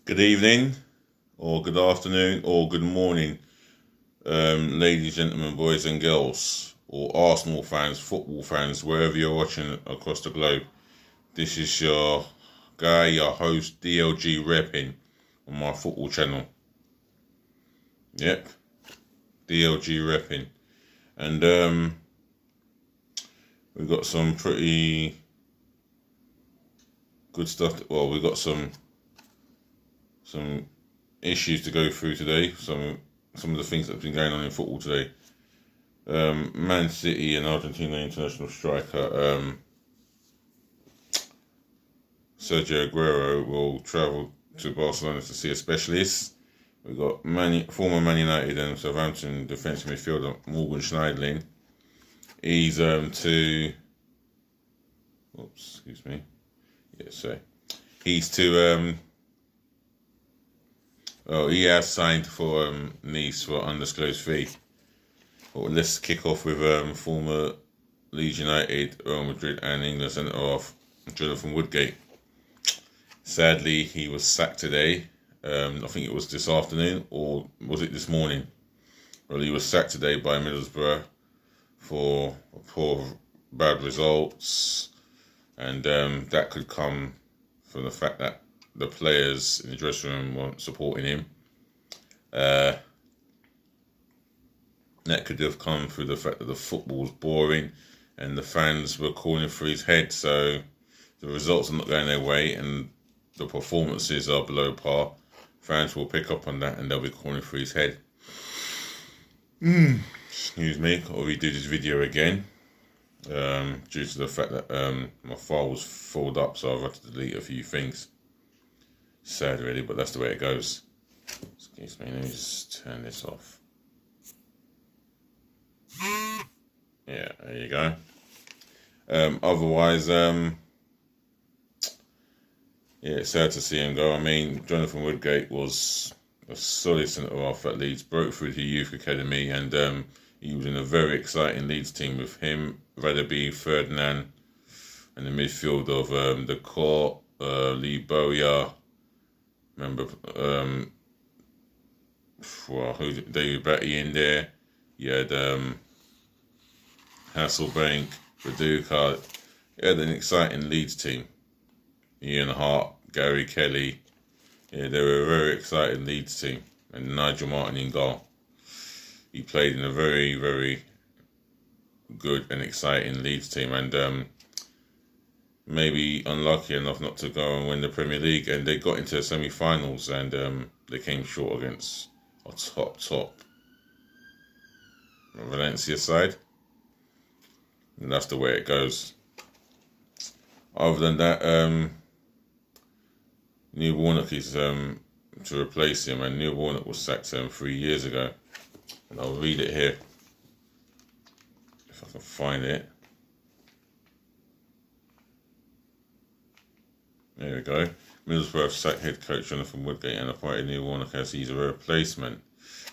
Good evening, or good afternoon, or good morning, ladies, gentlemen, boys and girls, or Arsenal fans, football fans, wherever you're watching across the globe. This is your guy, your host, DLG Reppin, on my football channel. Yep, DLG Reppin. And we've got some pretty good stuff. Well, we've got some issues to go through today. Some of the things that have been going on in football today. Man City and Argentina international striker Sergio Aguero will travel to Barcelona to see a specialist. We've got former Man United and Southampton defensive midfielder Morgan Schneiderlin. He's he has signed for Nice for undisclosed fee. But let's kick off with former Leeds United, Real Madrid and England centre-half Jonathan Woodgate. Sadly, he was sacked today. I think it was this afternoon, or was it this morning? Well, he was sacked today by Middlesbrough for bad results, and that could come from the fact that the players in the dressing room weren't supporting him. That could have come through the fact that the football was boring and the fans were calling for his head. So the results are not going their way and the performances are below par. Fans will pick up on that and they'll be calling for his head. Excuse me, got to redo this video again due to the fact that my file was filled up, so I've had to delete a few things. Sad really, but that's the way it goes. Excuse me, let me just turn this off. Yeah, there you go. Otherwise, it's sad to see him go. I mean, Jonathan Woodgate was a solid centre-half at Leeds, broke through the youth academy, and he was in a very exciting Leeds team with him, Radaby, Ferdinand, and the midfield of the core, Lee Bowyer. Remember, David Batty in there. You had Hasselbank, Viduka. You had an exciting Leeds team. Ian Hart, Gary Kelly. Yeah, they were a very exciting Leeds team. And Nigel Martin in goal. He played in a very, very good and exciting Leeds team. And maybe unlucky enough not to go and win the Premier League. And they got into the semi-finals and they came short against a top Valencia side. And that's the way it goes. Other than that, Neil Warnock is to replace him, and Neil Warnock was sacked 3 years ago. And I'll read it here if I can find it. There we go. Middlesbrough sacked head coach Jonathan Woodgate and appointed Neil Warnock as his replacement.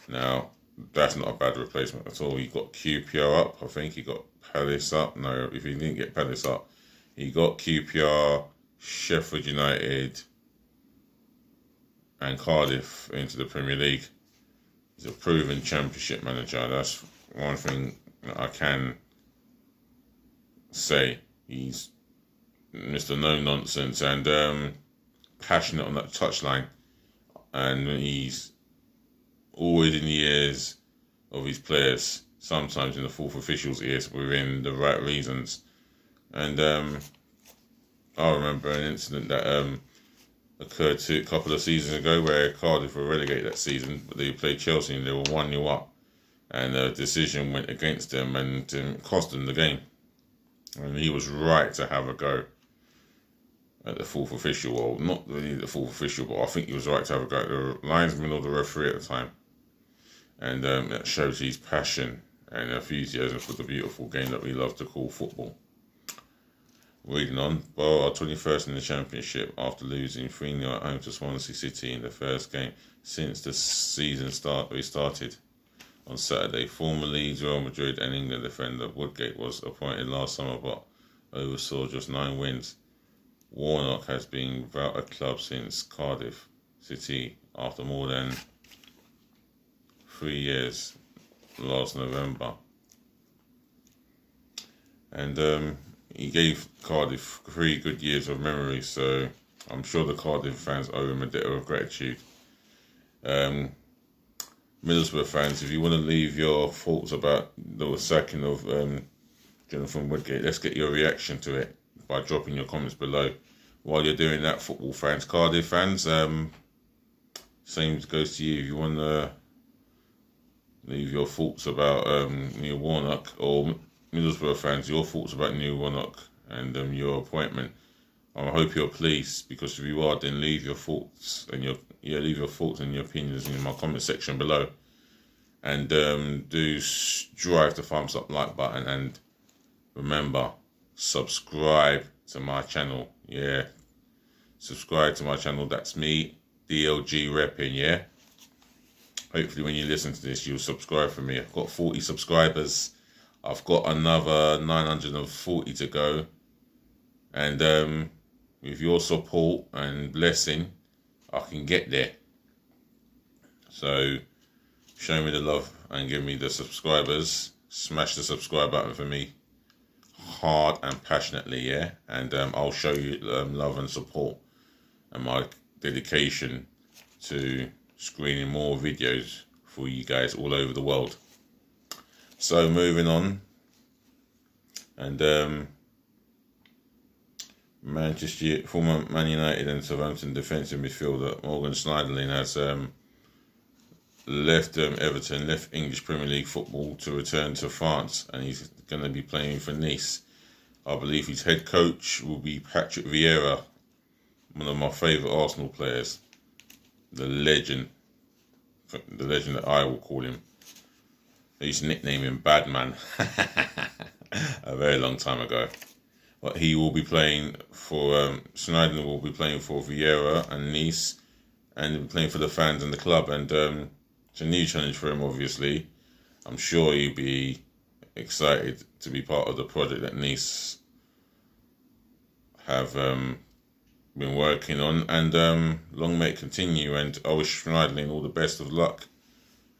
Now, that's not a bad replacement at all. He got QPR up. I think he got Palace up. No, if he didn't get Palace up, he got QPR, Sheffield United, and Cardiff into the Premier League. He's a proven championship manager. That's one thing that I can say. He's Mr. No Nonsense and passionate on that touchline, and he's always in the ears of his players, sometimes in the fourth official's ears within the right reasons. And I remember an incident that occurred a couple of seasons ago where Cardiff were relegated that season, but they played Chelsea and they were 1-0 up, and the decision went against them and cost them the game. And he was right to have a go at the fourth official. Well, not really the fourth official, but I think he was right to have a go at the linesman or the referee at the time. And that shows his passion and enthusiasm for the beautiful game that we love to call football. Reading on, Borough are 21st in the Championship after losing 3-0 at home to Swansea City in the first game since the season restarted. On Saturday, former Leeds, Real Madrid and England defender Woodgate was appointed last summer but oversaw just 9 wins. Warnock has been without a club since Cardiff City after more than 3 years last November. And he gave Cardiff 3 good years of memory, so I'm sure the Cardiff fans owe him a debt of gratitude. Middlesbrough fans, if you want to leave your thoughts about the sacking of Jonathan Woodgate, let's get your reaction to it by dropping your comments below. While you're doing that, football fans, Cardiff fans, same goes to you. If you want to leave your thoughts about Neil Warnock, or Middlesbrough fans, your thoughts about Neil Warnock and your appointment, I hope you're pleased, because if you are, then leave your thoughts and your opinions in my comment section below, and do drive the thumbs up like button, and remember, subscribe to my channel. Yeah, subscribe to my channel. That's me, DLG Reppin. Yeah, hopefully when you listen to this, you'll subscribe for me. I've got 40 subscribers. I've got another 940 to go, and with your support and blessing, I can get there. So show me the love and give me the subscribers. Smash the subscribe button for me hard and passionately, yeah? And I'll show you love and support and my dedication to screening more videos for you guys all over the world. So moving on, and former Man United and Southampton defensive midfielder Morgan Schneiderlin has left Everton, left English Premier League football to return to France, and he's going to be playing for Nice. I believe his head coach will be Patrick Vieira, one of my favourite Arsenal players, the legend that I will call him. I used to nickname him Badman a very long time ago. But he will be playing for, Schneiderlin will be playing for Vieira and Nice, and playing for the fans and the club. And it's a new challenge for him, obviously. I'm sure he'll be excited to be part of the project that Nice have been working on. And long may it continue. And I wish Schneiderlin all the best of luck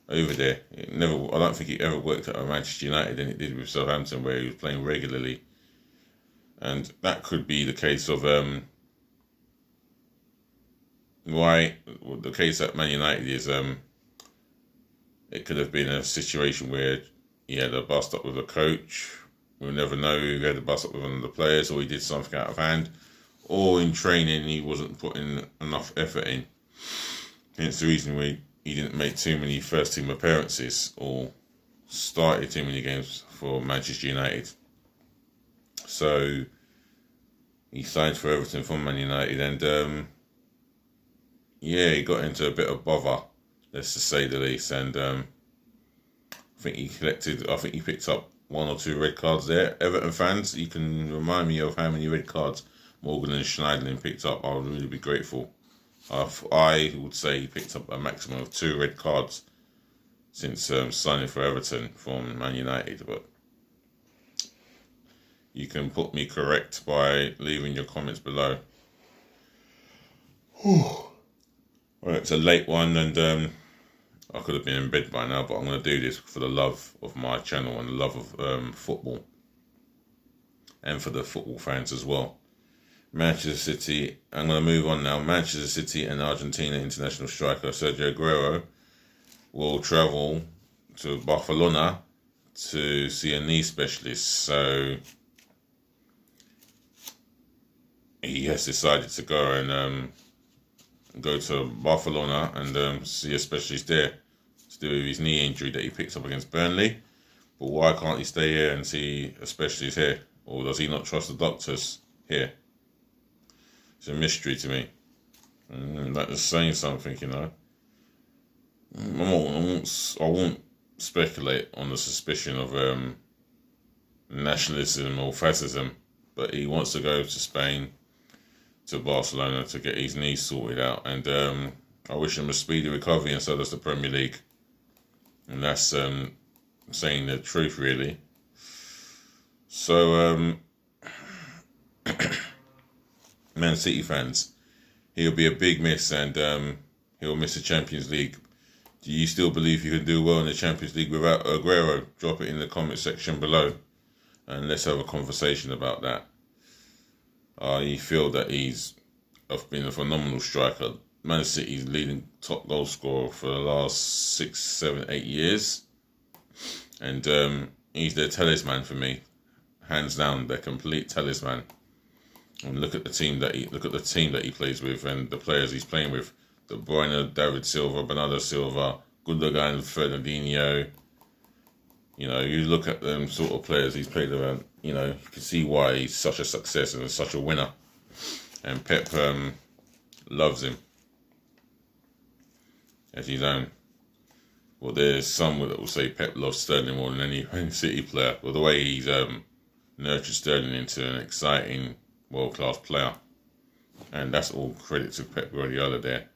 over there. I don't think he ever worked at Manchester United than it did with Southampton, where he was playing regularly. And that could be the case of the case at Man United is it could have been a situation where he had a bust up with a coach. We'll never know if he had a bust up with one of the players, or he did something out of hand, or in training he wasn't putting enough effort in. Hence the reason why he didn't make too many first team appearances or started too many games for Manchester United. So he signed for Everton from Man United, and yeah, he got into a bit of bother, let's just say the least. And I think he picked up 1 or 2 red cards there. Everton fans, you can remind me of how many red cards Morgan and Schneiderlin picked up. I would really be grateful. I would say he picked up a maximum of 2 red cards since signing for Everton from Man United, but you can put me correct by leaving your comments below. Well, it's a late one, and I could have been in bed by now, but I'm going to do this for the love of my channel and the love of football, and for the football fans as well. Manchester City, I'm going to move on now. Manchester City and Argentina international striker Sergio Aguero will travel to Barcelona to see a knee specialist. So he has decided to go and go to Barcelona and see a specialist there to do with his knee injury that he picked up against Burnley. But why can't he stay here and see a specialist here? Or does he not trust the doctors here? It's a mystery to me. That is saying something, you know. I won't speculate on the suspicion of nationalism or fascism, but he wants to go to Spain, to Barcelona, to get his knees sorted out. And I wish him a speedy recovery, and so does the Premier League. And that's saying the truth, really. So, Man City fans, he'll be a big miss, and he'll miss the Champions League. Do you still believe you can do well in the Champions League without Aguero? Drop it in the comment section below, and let's have a conversation about that. I feel that he's been a phenomenal striker. Man City's leading top goal scorer for the last 6, 7, 8 years, and he's their talisman for me, hands down. Their complete talisman. And look at the team that he plays with, and the players he's playing with: De Bruyne, David Silva, Bernardo Silva, Gundogan, Fernandinho. You know, you look at them sort of players he's played around. You know, you can see why he's such a success and such a winner. And Pep loves him as his own. Well, there's some that will say Pep loves Sterling more than any Man City player. Well, the way he's nurtured Sterling into an exciting, world-class player. And that's all credit to Pep Guardiola there.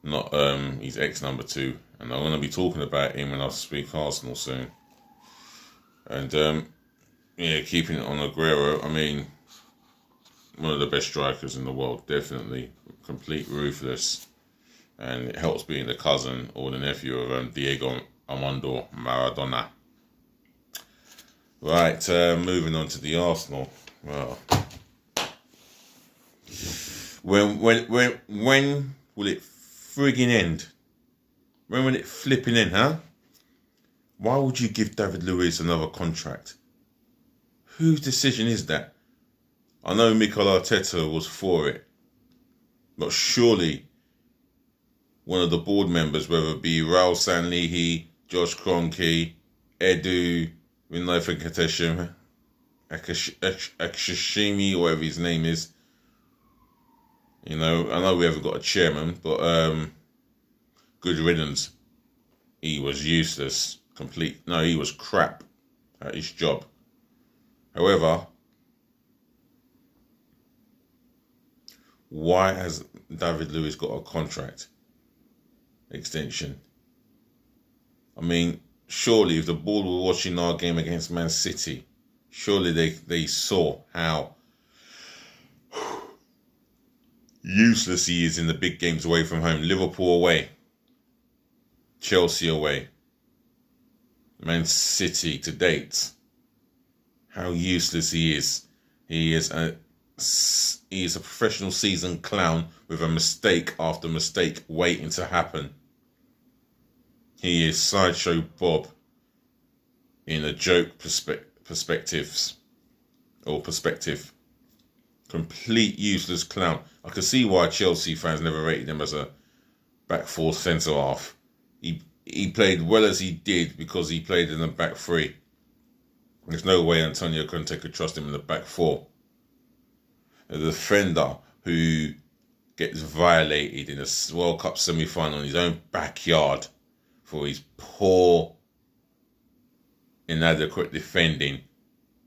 Not his ex-number 2. And I'm going to be talking about him when I speak Arsenal soon. And, yeah, keeping it on Aguero, I mean, one of the best strikers in the world, definitely. Complete ruthless. And it helps being the cousin or the nephew of Diego Armando Maradona. Right, moving on to the Arsenal. Well, when will it frigging end? When will it flipping end, huh? Why would you give David Luiz another contract? Whose decision is that? I know Mikel Arteta was for it, but surely one of the board members, whether it be Raul Sanlihi, Josh Kroenke, Edu, Vinay Akashimi, whatever his name is. You know, I know we haven't got a chairman, but good riddance. He was useless, he was crap at his job. However, why has David Luiz got a contract extension? I mean, surely if the board were watching our game against Man City, surely they saw how useless he is in the big games away from home. Liverpool away, Chelsea away, Man City to date. How useless he is. He is a professional seasoned clown with a mistake after mistake waiting to happen. He is Sideshow Bob in a joke perspective. Complete useless clown. I can see why Chelsea fans never rated him as a back 4 centre half. He played well as he did because he played in the back 3. There's no way Antonio Conte could trust him in the back 4. A defender who gets violated in a World Cup semi-final in his own backyard for his poor, inadequate defending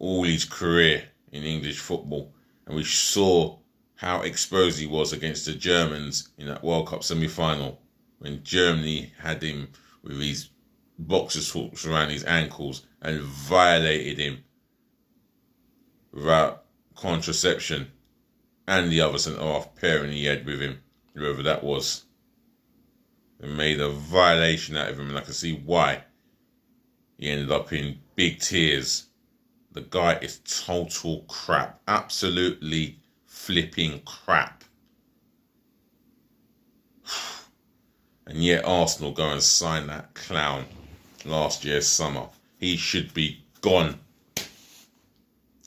all his career in English football. And we saw how exposed he was against the Germans in that World Cup semi-final when Germany had him with his boxer shorts around his ankles and violated him without contraception, and the other centre-half pairing he had with him, whoever that was. They made a violation out of him, and I can see why he ended up in big tears. The guy is total crap. Absolutely flipping crap. And yet Arsenal go and sign that clown last year's summer. He should be gone.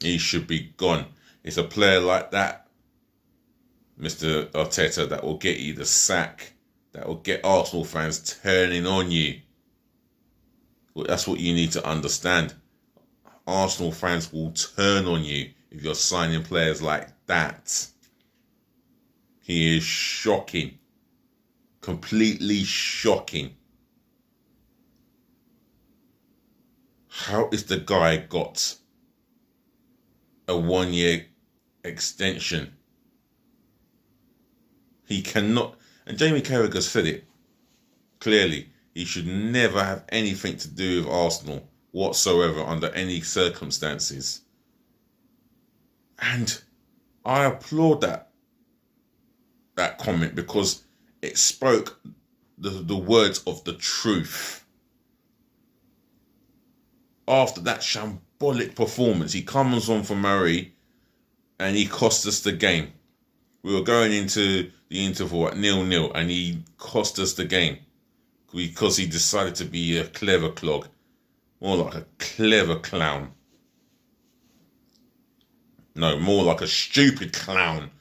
He should be gone. It's a player like that, Mr. Arteta, that will get you the sack. That will get Arsenal fans turning on you. Well, that's what you need to understand. Arsenal fans will turn on you if you're signing players like that. He is shocking. Completely shocking. How is the guy got a 1-year extension? He cannot, and Jamie Carragher said it clearly, he should never have anything to do with Arsenal whatsoever under any circumstances. And I applaud that comment, because it spoke the words of the truth. After that shambolic performance, he comes on for Murray and he cost us the game. We were going into the interval at 0-0 and he cost us the game because he decided to be a clever clog, more like a clever clown. No, more like a stupid clown.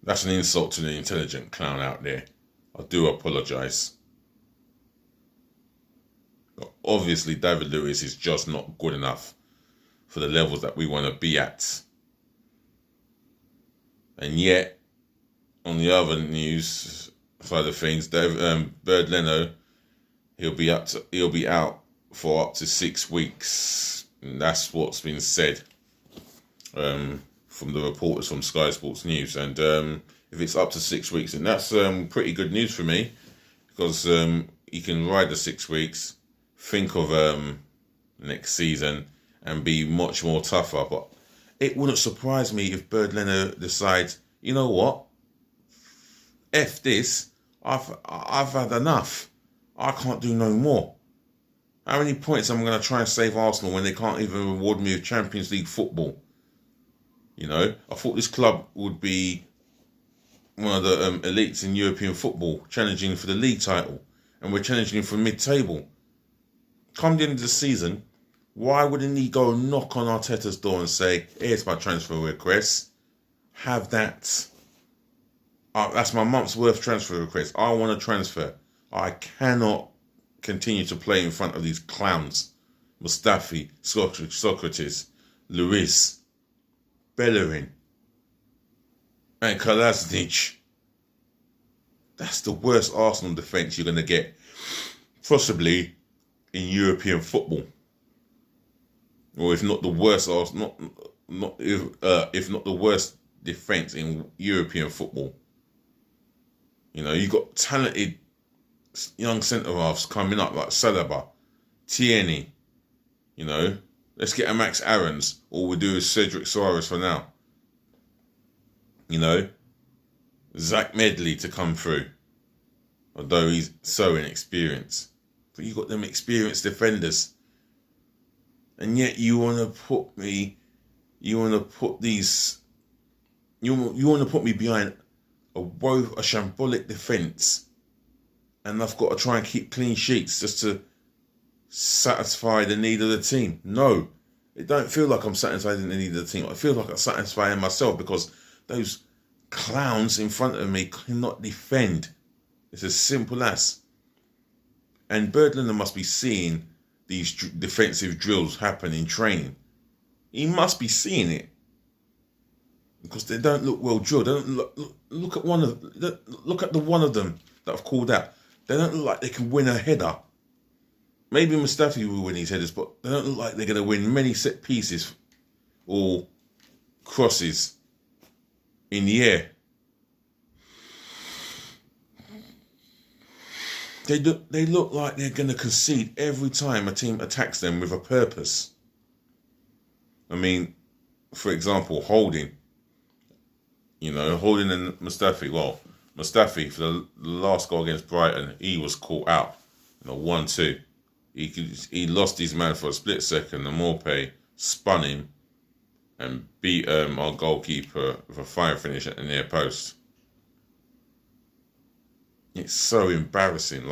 That's an insult to the intelligent clown out there. I do apologise. Obviously, David Lewis is just not good enough for the levels that we want to be at. And yet, on the other news side of things, Bernd Leno, he'll be out for up to 6 weeks. And that's what's been said from the reporters from Sky Sports News. And if it's up to 6 weeks, then that's pretty good news for me, because he can ride the 6 weeks, think of next season, and be much more tougher. But it wouldn't surprise me if Bernd Leno decides, you know what, F this, I've had enough. I can't do no more. How many points am I going to try and save Arsenal when they can't even reward me with Champions League football? You know, I thought this club would be one of the elites in European football, challenging for the league title, and we're challenging for mid-table. Come the end of the season, why wouldn't he go knock on Arteta's door and say, here's my transfer request, have that. That's my month's worth transfer request. I want to transfer. I cannot continue to play in front of these clowns. Mustafi, Socrates, Luis, Bellerin, and Kolasinac. That's the worst Arsenal defence you're going to get, possibly in European football, or if not the worst, if not the worst defence in European football. You know, you got talented young centre halves coming up like Saliba, Tierney. You know, let's get a Max Aarons. All we do is Cedric Soares for now. You know, Zach Medley to come through, although he's so inexperienced. But you got them experienced defenders, and yet you want to put me, you want to put me behind a shambolic defence, and I've got to try and keep clean sheets just to satisfy the need of the team. No, it don't feel like I'm satisfying the need of the team. I feel like I'm satisfying myself, because those clowns in front of me cannot defend. It's as simple as. And Bernd Leno must be seeing these defensive drills happen in training. He must be seeing it, because they don't look well drilled. They don't look at look at the one of them that I've called out. They don't look like they can win a header. Maybe Mustafi will win his headers, but they don't look like they're going to win many set pieces or crosses in the air. They look like they're going to concede every time a team attacks them with a purpose. I mean, for example, Holding. You know, Holding and Mustafi. Well, Mustafi, for the last goal against Brighton, he was caught out in a 1-2. He lost his man for a split second, and Morpay spun him and beat our goalkeeper with a fine finish at the near post. It's so embarrassing.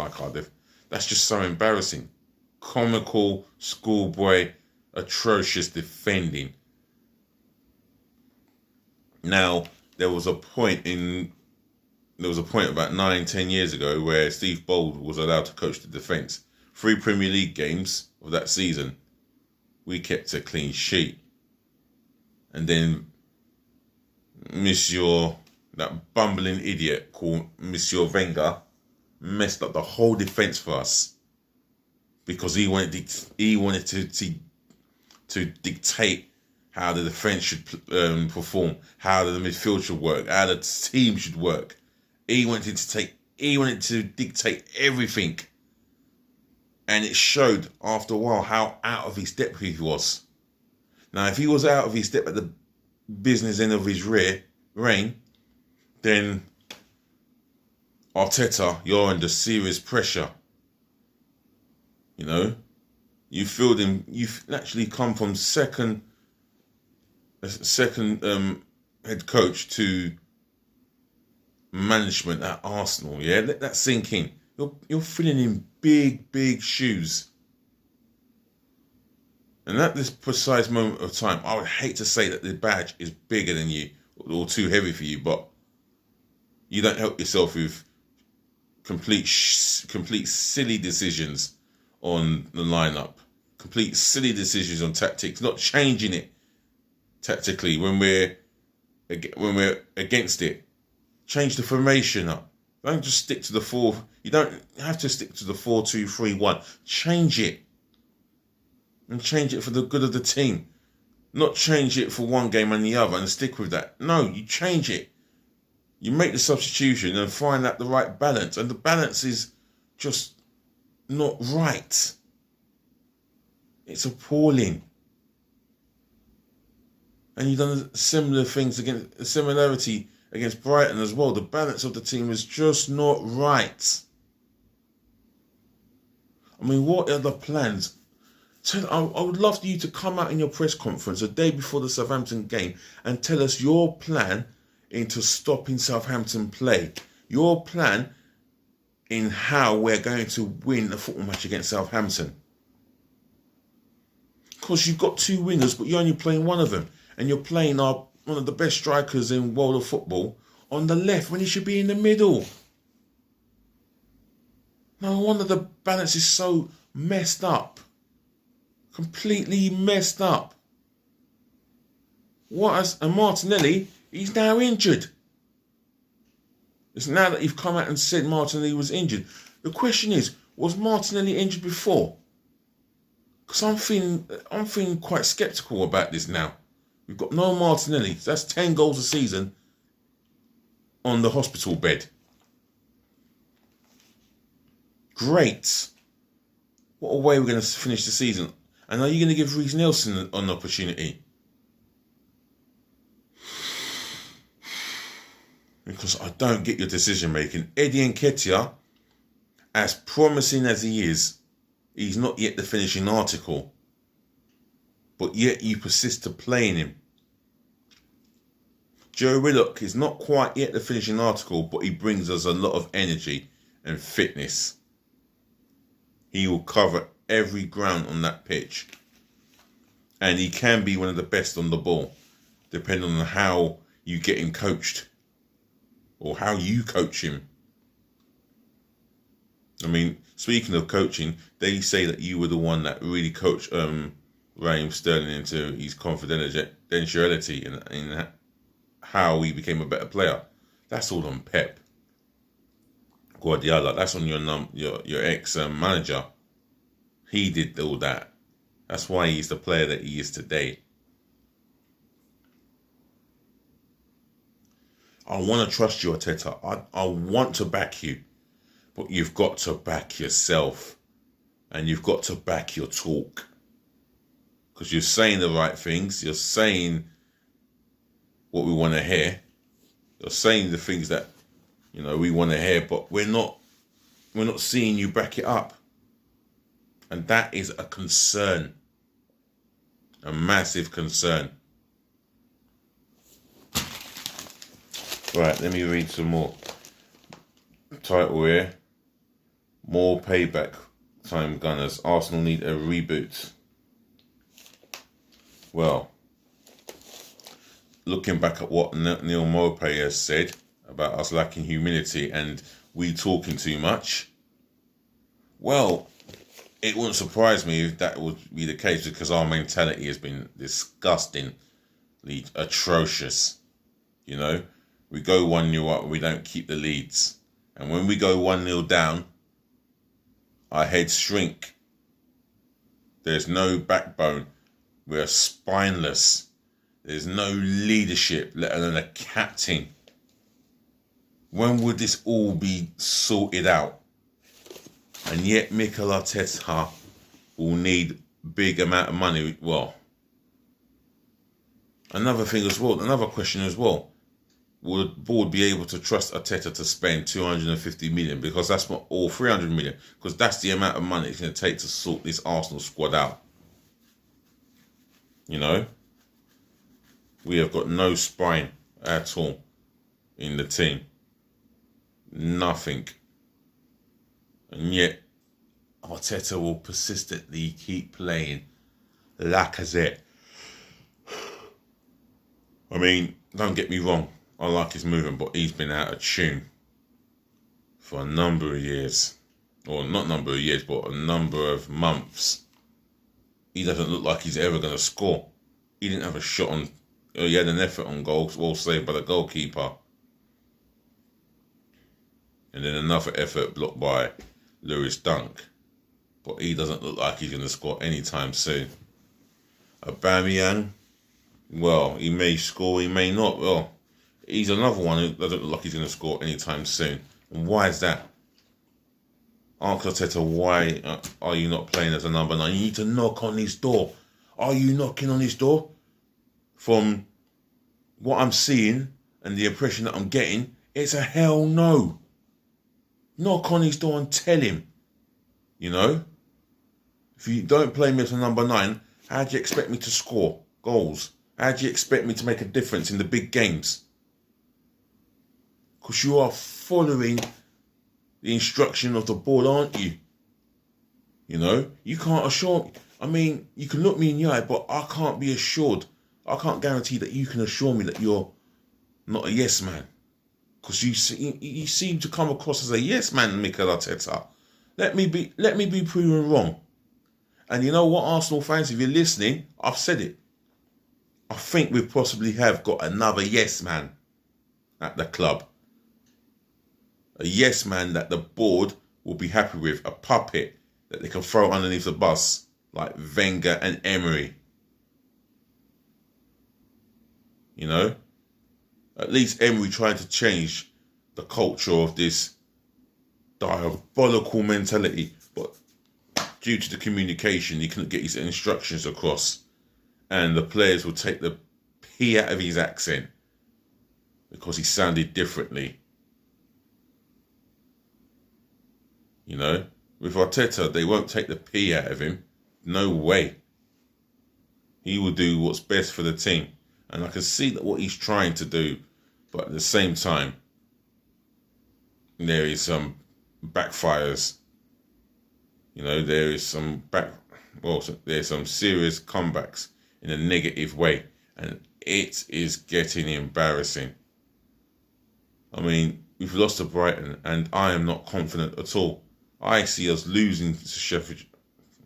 That's just so embarrassing. Comical, schoolboy, atrocious defending. Now, there was a point about 9-10 years ago where Steve Bold was allowed to coach the defence. 3 Premier League games of that season, we kept a clean sheet. And then that bumbling idiot called Monsieur Wenger messed up the whole defence for us, because he wanted to dictate how the defence should perform, how the midfield should work, how the team should work. He wanted to dictate everything, and it showed after a while how out of his depth he was. Now, if he was out of his depth at the business end of his reign, then Arteta, you're under serious pressure. You know, you've actually come from second head coach to management at Arsenal. Yeah, let that sink in. You're filling in big shoes. And at this precise moment of time, I would hate to say that the badge is bigger than you or too heavy for you, but you don't help yourself with complete silly decisions on the lineup, complete silly decisions on tactics, not changing it tactically when we're against it. Change the formation up. Don't just stick to the 4. You don't have to stick to the 4-2-3-1. Change it. And change it for the good of the team. Not change it for one game and the other and stick with that. No, you change it. You make the substitution and find out the right balance. And the balance is just not right. It's appalling. And you've done similarity against Brighton as well. The balance of the team is just not right. I mean, what are the plans? So I would love you to come out in your press conference the day before the Southampton game and tell us your plan into stopping Southampton play. Your plan in how we're going to win a football match against Southampton. Because you've got 2 wingers, but you're only playing one of them. And you're playing one of the best strikers in world of football on the left when he should be in the middle. No wonder the balance is so messed up. Completely messed up. And Martinelli, he's now injured. It's now that you've come out and said Martinelli was injured. The question is, was Martinelli injured before? Because I'm feeling quite sceptical about this now. We've got no Martinelli. That's 10 goals a season on the hospital bed. Great. What a way we're going to finish the season. And are you going to give Reece Nelson an opportunity? Because I don't get your decision making. Eddie Nketiah, as promising as he is, he's not yet the finishing article. But yet you persist to playing him. Joe Willock is not quite yet the finishing article, but he brings us a lot of energy and fitness. He will cover every ground on that pitch. And he can be one of the best on the ball, depending on how you get him coached. Or how you coach him. I mean, speaking of coaching, they say that you were the one that really coached Raheem Sterling into his confidentiality in how he became a better player. That's all on Pep Guardiola. That's on your ex-manager. He did all that. That's why he's the player that he is today. I want to trust you, Arteta. I want to back you. But you've got to back yourself. And you've got to back your talk. Because you're saying the right things. You're saying what we want to hear. You're saying the things that, we want to hear. But we're not seeing you back it up. And that is a concern. A massive concern. Right, let me read some more. Title here. More payback time, Gunners. Arsenal need a reboot. Well, looking back at what Neil Maupay has said about us lacking humility and we talking too much, well, it wouldn't surprise me if that would be the case because our mentality has been disgustingly atrocious. We go 1-0 up and we don't keep the leads. And when we go 1-0 down, our heads shrink. There's no backbone. We're spineless. There's no leadership, let alone a captain. When would this all be sorted out? And yet Mikel Arteta will need big amount of money. Well, another question as well. would the board be able to trust Arteta to spend 250 million? Because that's not all 300 million. Because that's the amount of money it's going to take to sort this Arsenal squad out. You know? We have got no spine at all in the team. Nothing. And yet, Arteta will persistently keep playing Lacazette. I mean, don't get me wrong. I like his movement, but he's been out of tune for a number of years. Or not number of years, but a number of months. He doesn't look like he's ever going to score. He didn't have a shot on... He had an effort on goal, well saved by the goalkeeper. And then another effort blocked by Lewis Dunk. But he doesn't look like he's going to score anytime soon. Aubameyang, well, he may score, he may not. Well, he's another one who doesn't look like he's going to score anytime soon. And why is that? Ask Arteta, why are you not playing as a number 9? You need to knock on his door. Are you knocking on his door? From what I'm seeing and the impression that I'm getting, it's a hell no. Knock on his door and tell him. You know? If you don't play me as a number 9, how do you expect me to score goals? How do you expect me to make a difference in the big games? Because you are following the instruction of the board, aren't you? You know? You can't assure me. I mean, you can look me in the eye, but I can't be assured. I can't guarantee that you can assure me that you're not a yes man. Because you seem to come across as a yes man, Mikel Arteta. Let me be proven wrong. And you know what, Arsenal fans, if you're listening, I've said it. I think we possibly have got another yes man at the club. A yes man that the board will be happy with. A puppet that they can throw underneath the bus like Wenger and Emery. You know? At least Emery tried to change the culture of this diabolical mentality. But due to the communication, he couldn't get his instructions across. And the players would take the P out of his accent because he sounded differently. You know? With Arteta, they won't take the P out of him. No way. He will do what's best for the team. And I can see that what he's trying to do, but at the same time, there is some backfires. You know, there is some there's some serious comebacks in a negative way, and it is getting embarrassing. I mean, we've lost to Brighton, and I am not confident at all. I see us losing to Sheffield.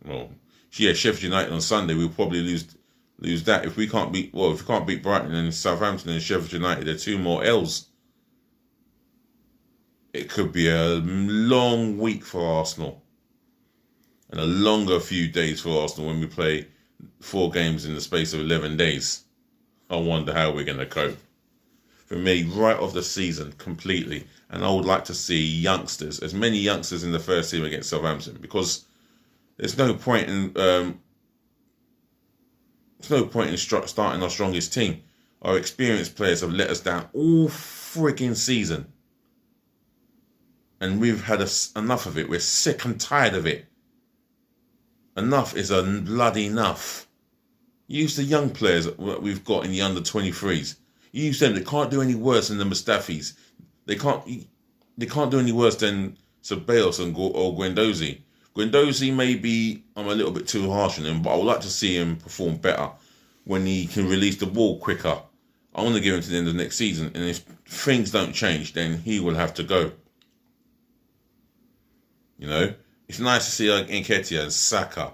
Well, yeah, Sheffield United on Sunday. We'll probably lose that. If we can't beat Brighton and Southampton and Sheffield United, there are 2 more L's. It could be a long week for Arsenal. And a longer few days for Arsenal when we play 4 games in the space of 11 days. I wonder how we're going to cope. For me, right off the season, completely. And I would like to see youngsters, as many youngsters in the first team against Southampton, because there's no point in starting our strongest team. Our experienced players have let us down all frigging season. And we've had enough of it. We're sick and tired of it. Enough is a bloody enough. Use the young players that we've got in the under-23s. Use them. They can't do any worse than the Mustafis. They can't do any worse than Ceballos or Guendouzi. Guendouzi, maybe I'm a little bit too harsh on him, but I would like to see him perform better when he can release the ball quicker. I want to give him to the end of next season, and if things don't change, then he will have to go. You know, it's nice to see like Nketiah and Saka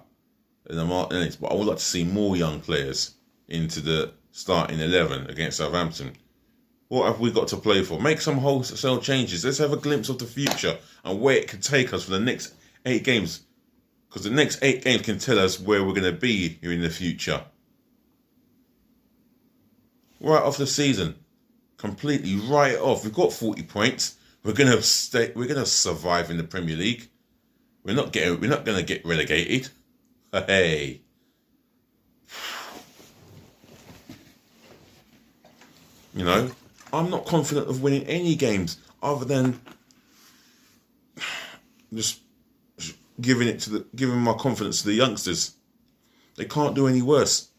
and the Martinellis, but I would like to see more young players into the starting 11 against Southampton. What have we got to play for? Make some wholesale changes. Let's have a glimpse of the future and where it can take us for the next 8 games. Because the next 8 games can tell us where we're going to be here in the future. Right off the season. Completely right off. We've got 40 points. We're going to survive in the Premier League. We're not going to get relegated. Hey. You know, I'm not confident of winning any games other than just giving my confidence to the youngsters. They can't do any worse.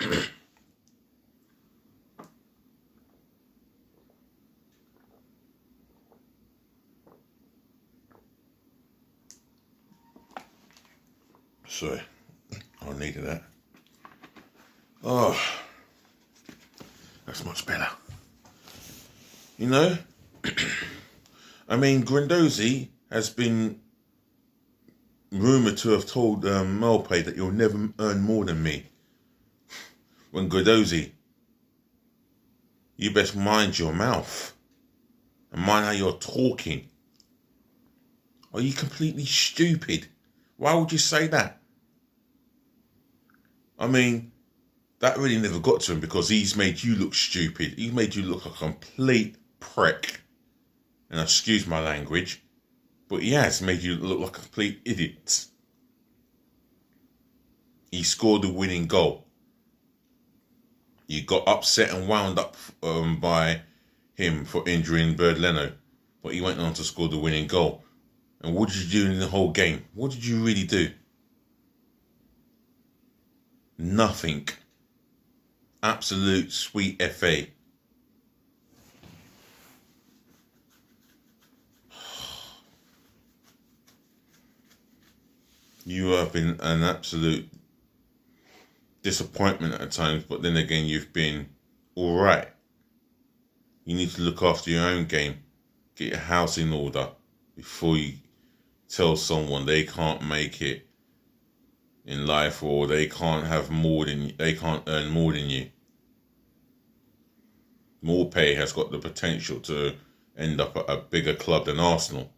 Sorry, I needed that. Oh, that's much better. You know, I mean, Guendouzi has been rumoured to have told Malpe that you'll never earn more than me. When Guendouzi, you best mind your mouth and mind how you're talking. Are you completely stupid? Why would you say that? I mean, that really never got to him because he's made you look stupid. He's made you look a complete prick. And excuse my language, but he has made you look like a complete idiot. He scored the winning goal. You got upset and wound up by him for injuring Bird Leno, but he went on to score the winning goal. And what did you do in the whole game? What did you really do? Nothing. Absolute sweet FA. You have been an absolute disappointment at times, but then again, you've been all right. You need to look after your own game. Get your house in order before you tell someone they can't make it in life, or they can't have more than they can't earn more than you. Maupay has got the potential to end up at a bigger club than Arsenal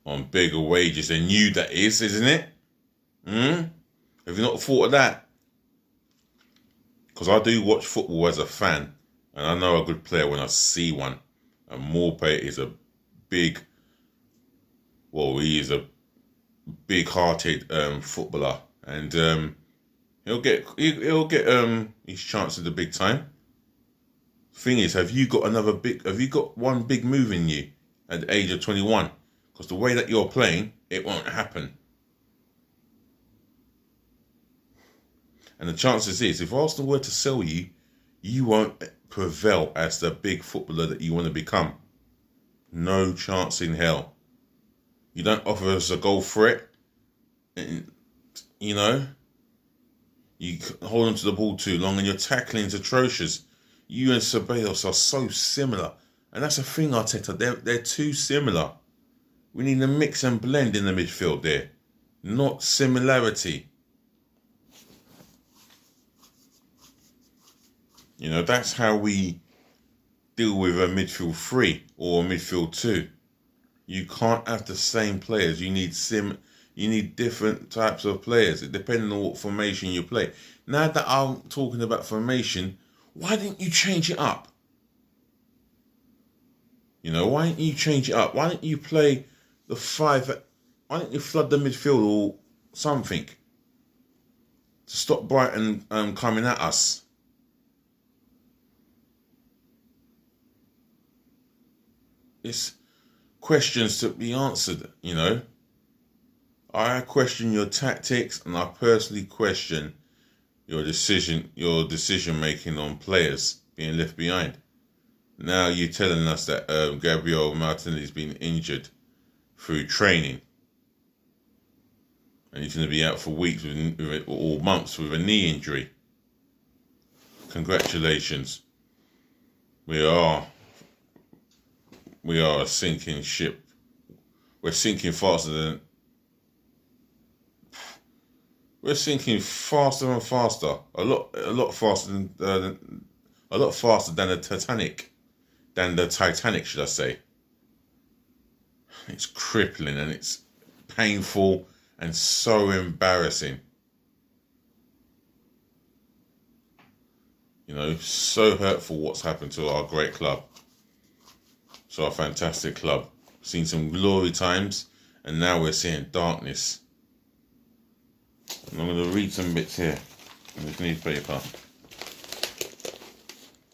on bigger wages than you. That is, isn't it? Have you not thought of that? Because I do watch football as a fan, and I know a good player when I see one. And Maupay is a big. Well, he is a big-hearted footballer, and he'll get his chance at the big time. Thing is, have you got one big move in you at the age of 21? Because the way that you're playing, it won't happen. And the chances is, if Arsenal were to sell you, you won't prevail as the big footballer that you want to become. No chance in hell. You don't offer us a goal threat. And, you know, you hold on to the ball too long and your tackling's atrocious. You and Ceballos are so similar. And that's the thing, Arteta. They're too similar. We need a mix and blend in the midfield there. Not similarity. You know, that's how we deal with a midfield 3 or a midfield 2. You can't have the same players. You need different types of players, depending on what formation you play. Now that I'm talking about formation, why didn't you change it up? You know, why didn't you change it up? Why didn't you play the 5? Why didn't you flood the midfield or something to stop Brighton coming at us? It's questions to be answered, you know. I question your tactics, and I personally question your decision making on players being left behind. Now you're telling us that Gabriel Martinelli's been injured through training, and he's going to be out for weeks or months with a knee injury. Congratulations. We are a sinking ship. We're sinking faster and faster. A lot faster than the Titanic. Than the Titanic, should I say? It's crippling and it's painful and so embarrassing. You know, so hurtful what's happened to our great club. So our fantastic club. Seen some glory times, and now we're seeing darkness. And I'm going to read some bits here in this newspaper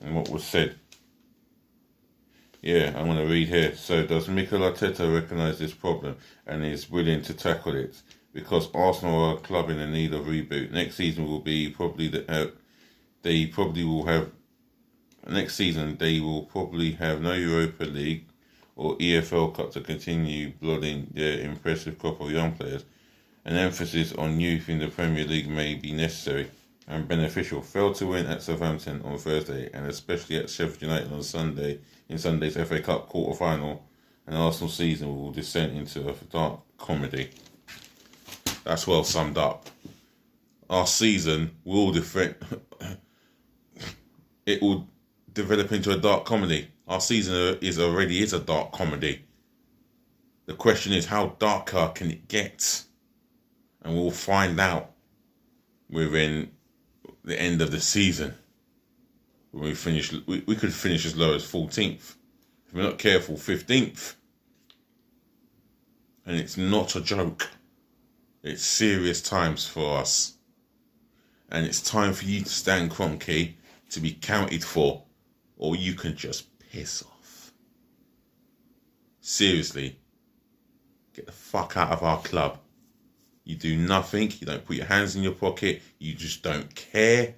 and what was said. Yeah, I'm going to read here. So, does Mikel Arteta recognise this problem and is willing to tackle it? Because Arsenal are a club in the need of reboot. Next season will be probably they probably will have. Next season they will probably have no Europa League or EFL Cup to continue blooding their impressive crop of young players. An emphasis on youth in the Premier League may be necessary and beneficial. Failed to win at Southampton on Thursday and especially at Sheffield United on Sunday in Sunday's FA Cup quarter-final, and Arsenal season will descend into a dark comedy. That's well summed up. Our season will it will develop into a dark comedy. Our season already is a dark comedy. The question is, how darker can it get? And we'll find out within the end of the season. When we finish, we could finish as low as 14th. If we're not careful, 15th. And it's not a joke. It's serious times for us. And it's time for you to stand Kroenke, to be counted for, or you can just piss off. Seriously, get the fuck out of our club. You do nothing, you don't put your hands in your pocket, you just don't care.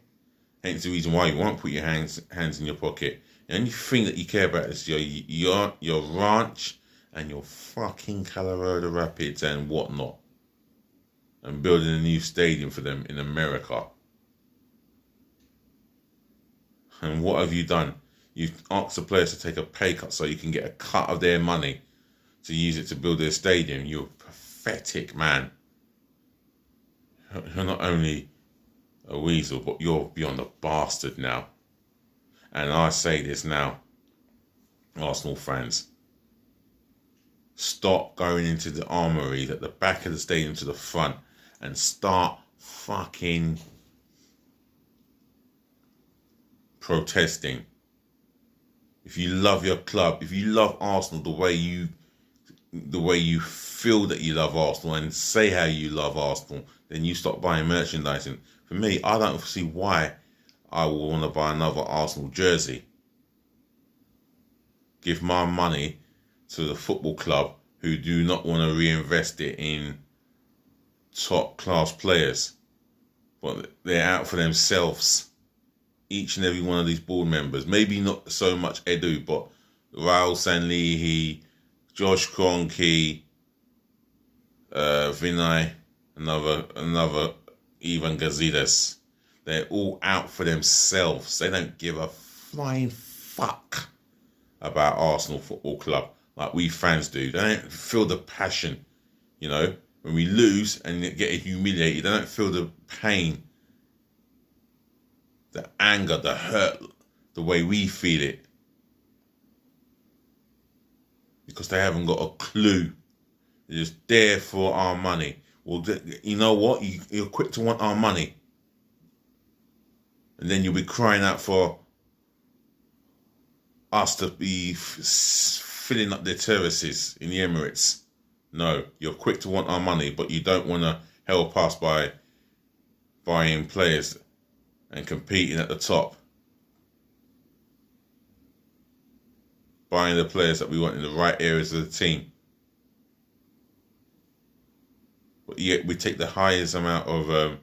Hence the reason why you won't put your hands in your pocket. The only thing that you care about is your ranch and your fucking Colorado Rapids and whatnot. And building a new stadium for them in America. And what have you done? You've asked the players to take a pay cut so you can get a cut of their money to use it to build their stadium. You're pathetic, man. You're not only a weasel, but you're beyond a bastard now. And I say this now, Arsenal fans. Stop going into the armouries at the back of the stadium to the front and start fucking protesting. If you love your club, if you love Arsenal the way you feel that you love Arsenal and say how you love Arsenal, then you stop buying merchandising. For me, I don't see why I will want to buy another Arsenal jersey. Give my money to the football club who do not want to reinvest it in top class players, but they're out for themselves. Each and every one of these board members, maybe not so much Edu, but Raul Sanlihi, Josh Kroenke, Vinay, another Ivan Gazidis. They're all out for themselves. They don't give a flying fuck about Arsenal Football Club like we fans do. They don't feel the passion, you know. When we lose and get humiliated, they don't feel the pain, the anger, the hurt, the way we feel it. Because they haven't got a clue. They're just there for our money. Well, you know what? You're quick to want our money. And then you'll be crying out for us to be filling up their terraces in the Emirates. No, you're quick to want our money, but you don't want to help us by buying players and competing at the top. Buying the players that we want in the right areas of the team. But yet we take the highest amount of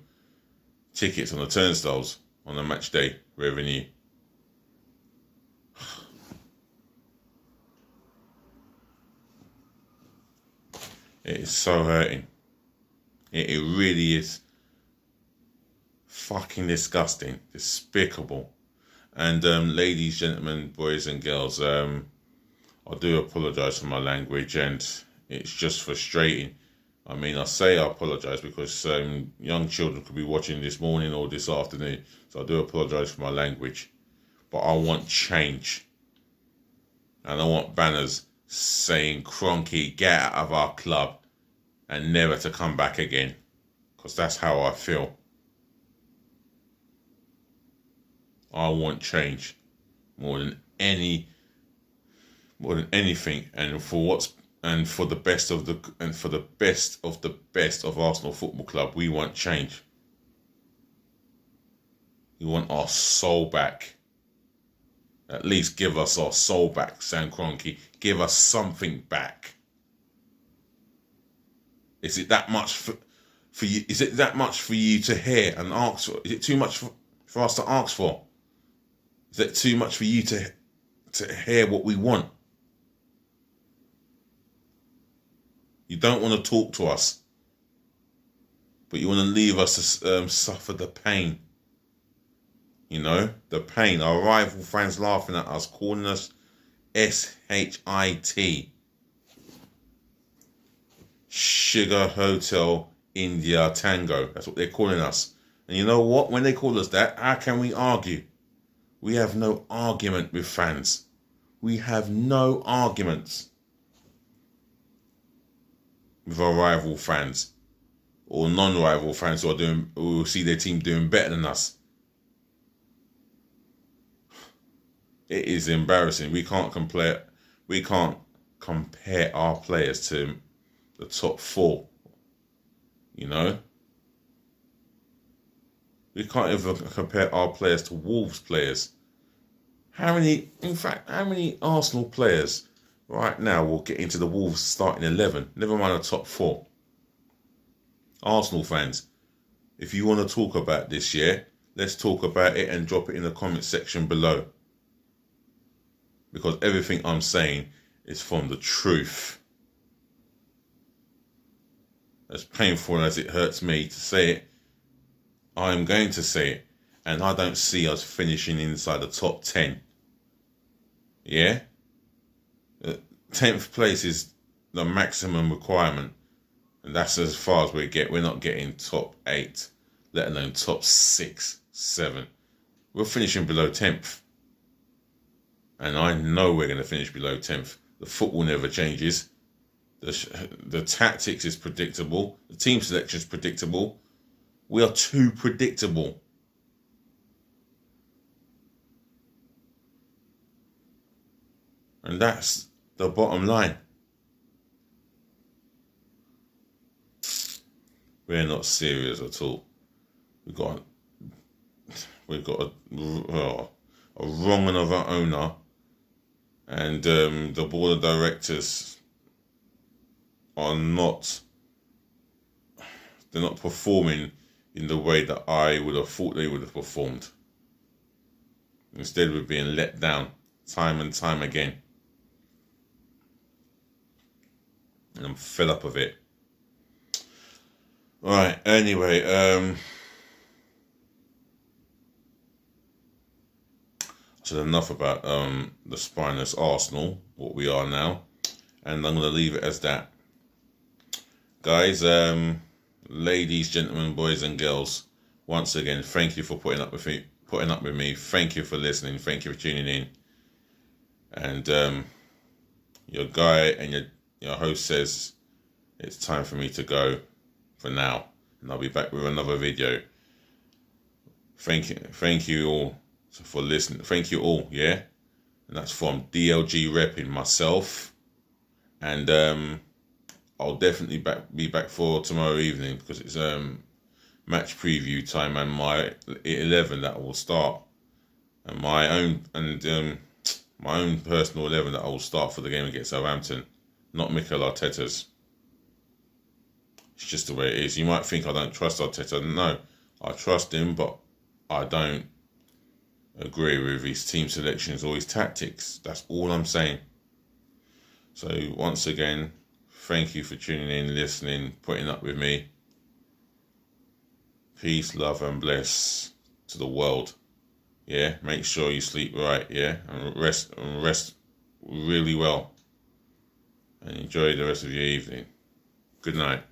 tickets on the turnstiles on the match day revenue. It is so hurting. It really is fucking disgusting, despicable. And ladies, gentlemen, boys and girls, I do apologise for my language, and it's just frustrating. I mean, I say I apologise because young children could be watching this morning or this afternoon, so I do apologise for my language. But I want change. And I want banners saying, Kroenke, get out of our club and never to come back again. Because that's how I feel. I want change more than anything, and for the best of the best of Arsenal Football Club, we want change. We want our soul back, At least give us our soul back, Sam Kroenke. Give us something back. Is it that much for you? Is it that much for you to hear and ask for? Is it too much for us to ask for? Is it too much for you to hear what we want? You don't want to talk to us, but you want to leave us to suffer the pain. You know, the pain. Our rival fans laughing at us, calling us SHIT. Sugar Hotel India Tango. That's what they're calling us. And you know what? When they call us that, how can we argue? We have no argument with fans. We have no arguments with our rival fans or non-rival fans who see their team doing better than us. It is embarrassing. We can't compare our players to the top 4. You know? We can't even compare our players to Wolves players. How many Arsenal players right now will get into the Wolves starting 11? Never mind the top 4. Arsenal fans, if you want to talk about this year, let's talk about it and drop it in the comment section below. Because everything I'm saying is from the truth. As painful as it hurts me to say it, I'm going to say it. And I don't see us finishing inside the top 10. Yeah? 10th place is the maximum requirement. And that's as far as we get. We're not getting top 8, let alone top 6, 7. We're finishing below 10th. And I know we're going to finish below 10th. The football never changes. The tactics is predictable. The team selection is predictable. We are too predictable. And that's the bottom line. We're not serious at all. We've got a wrong of our owner. And the board of directors are not performing in the way that I would have thought they would have performed. Instead, we're being let down time and time again. And I'm fed up of it. Right, anyway, I said enough about the spineless Arsenal, what we are now, and I'm going to leave it as that. Guys, ladies, gentlemen, boys and girls, once again, thank you for putting up with me. Thank you for listening. Thank you for tuning in. And your guy and your host says it's time for me to go for now, and I'll be back with another video. Thank you all for listening. Thank you all, yeah. And that's from DLG Reppin, myself, and I'll definitely be back for tomorrow evening because it's match preview time and my 11 that will start, and my own personal 11 that I will start for the game against Southampton, not Mikel Arteta's. It's just the way it is. You might think I don't trust Arteta. No, I trust him, but I don't agree with his team selections or his tactics. That's all I'm saying. So once again, thank you for tuning in, listening, putting up with me. Peace, love and bless to the world. Yeah, make sure you sleep right, yeah, and rest really well. And enjoy the rest of your evening. Good night.